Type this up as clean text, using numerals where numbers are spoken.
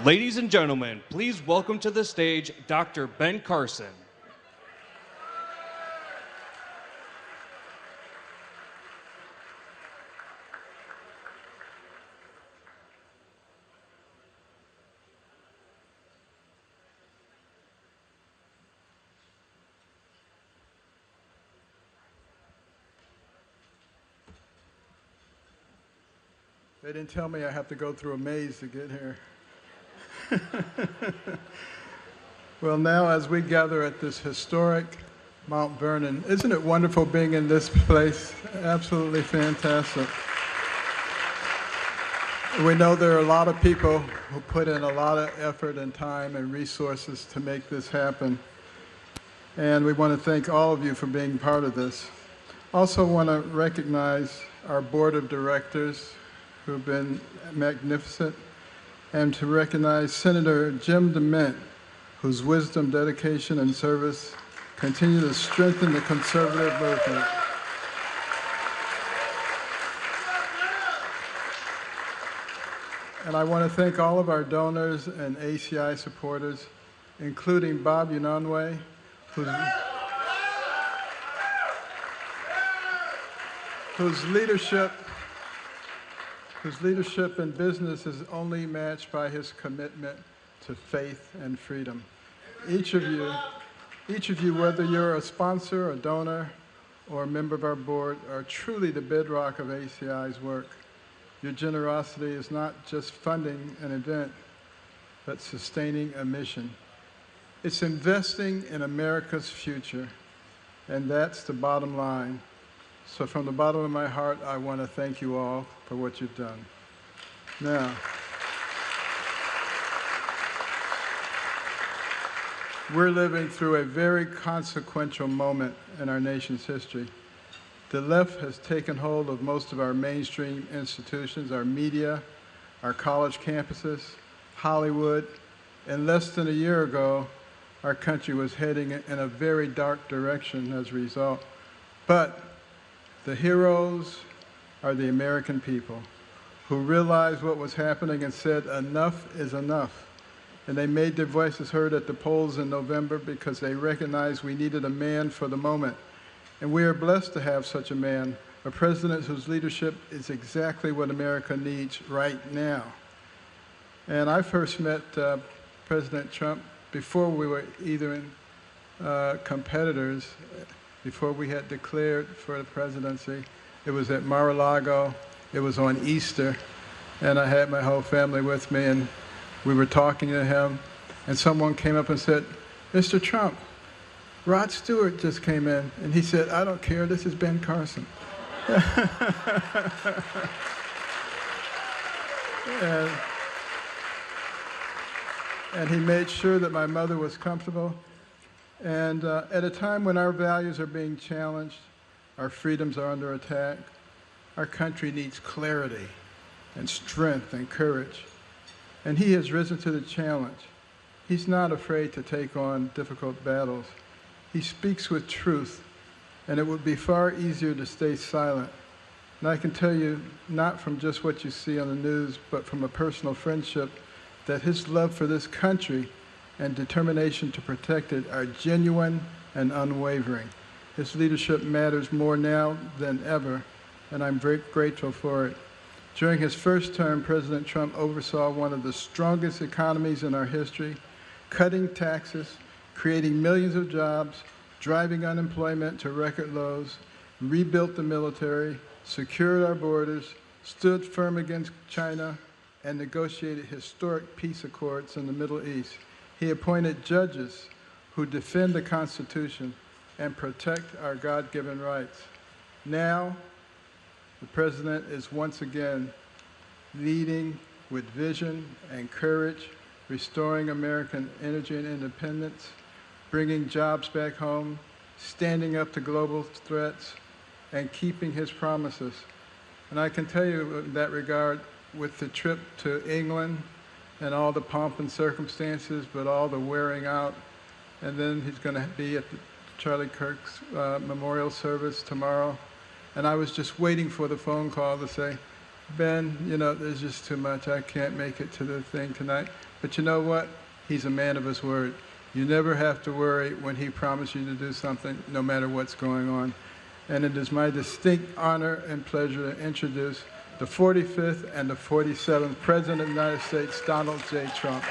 Ladies and gentlemen, please welcome to the stage Dr. Ben Carson. They didn't tell me I have to go through a maze to get here. Well, now as we gather at this historic Mount Vernon, isn't it wonderful being in this place? Absolutely fantastic. We know there are a lot of people who put in a lot of effort and time and resources to make this happen. And we want to thank all of you for being part of this. Also want to recognize our board of directors who've been magnificent, and to recognize Senator Jim DeMint, whose wisdom, dedication, and service continue to strengthen the conservative movement. And I want to thank all of our donors and ACI supporters, including Bob Unanue, whose leadership in business is only matched by his commitment to faith and freedom. Each of you, whether you're a sponsor, a donor, or a member of our board, are truly the bedrock of ACI's work. Your generosity is not just funding an event, but sustaining a mission. It's investing in America's future, and that's the bottom line. So from the bottom of my heart, I want to thank you all for what you've done. Now, we're living through a very consequential moment in our nation's history. The left has taken hold of most of our mainstream institutions, our media, our college campuses, Hollywood. And less than a year ago, our country was heading in a very dark direction as a result. But the heroes are the American people who realized what was happening and said, enough is enough. And they made their voices heard at the polls in November because they recognized we needed a man for the moment. And we are blessed to have such a man, a president whose leadership is exactly what America needs right now. And I first met President Trump before we were either competitors, before we had declared for the presidency. It was at Mar-a-Lago. It was on Easter, and I had my whole family with me, and we were talking to him, and someone came up and said, "Mr. Trump, Rod Stewart just came in," and he said, "I don't care, this is Ben Carson." and he made sure that my mother was comfortable. And at a time when our values are being challenged, our freedoms are under attack, our country needs clarity and strength and courage. And he has risen to the challenge. He's not afraid to take on difficult battles. He speaks with truth, and it would be far easier to stay silent. And I can tell you, not from just what you see on the news, but from a personal friendship, that his love for this country and determination to protect it are genuine and unwavering. His leadership matters more now than ever, and I'm very grateful for it. During his first term, President Trump oversaw one of the strongest economies in our history, cutting taxes, creating millions of jobs, driving unemployment to record lows, rebuilt the military, secured our borders, stood firm against China, and negotiated historic peace accords in the Middle East. He appointed judges who defend the Constitution and protect our God-given rights. Now, the President is once again leading with vision and courage, restoring American energy and independence, bringing jobs back home, standing up to global threats, and keeping his promises. And I can tell you in that regard, with the trip to England and all the pomp and circumstances, but all the wearing out, and then he's going to be at the Charlie Kirk's memorial service tomorrow. And I was just waiting for the phone call to say, Ben, you know, there's just too much. I can't make it to the thing tonight. But you know what? He's a man of his word. You never have to worry when he promises you to do something, no matter what's going on. And it is my distinct honor and pleasure to introduce the 45th and the 47th President of the United States, Donald J. Trump.